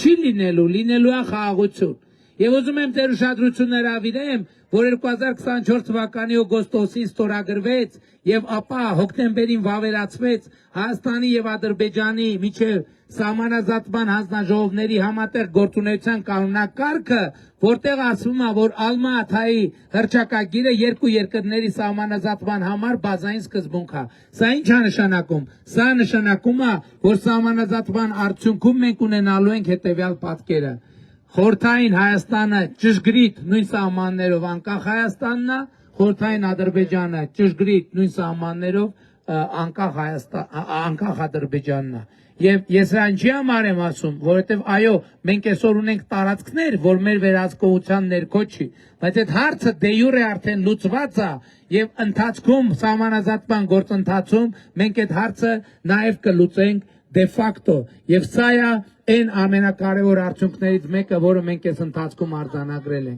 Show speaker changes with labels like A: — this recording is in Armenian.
A: չի լինելու է խաղաղություն։ Եվ ուզում եմ ձեր ուշադրությունները հրավիրեմ, որ 2024 թվականի օգոստոսին ստորագրվեց եւ ապա հոկտեմբերին վավերացվեց Հայաստանի եւ Ադրբեջանի միջև սահմանազատման հանձնաժողովների համատեղ գործունեության կանոնակարգը, որտեղ ասվում է, որ Ալմա-Աթայի հռչակագիրը երկու երկրների սահմանազատման համար բազային սկզբունք է։ Սա ինչ է նշանակում։ Սա նշանակում է, որ սահմանազատման արդյունքում մենք ունենալու ենք հետեւյալ պատկերը։ Խորհրդային Հայաստանը ճշգրիտ նույն սահմաններով անկախ Հայաստանն է, Խորհրդային Ադրբեջանը ճշգրիտ նույն սահմաններով անկախ Ադրբեջանն է։ Եվ ես այնչի համար եմ ասում, որովհետև այո, մենք այսօր ունենք տարածքներ, որ մեր վերահսկողության ներքո չի, բայց այդ հարցը դե յուրե արդեն լուծված է եւ ընթացքում սահմանազատման գործընթացում մենք այդ հարցը նաեւ կլուծենք դե ֆակտո եւ սա է այն ամենակարևոր արդյունքներից մեկը, որը մենք այս ընթացքում արձանագրել ենք։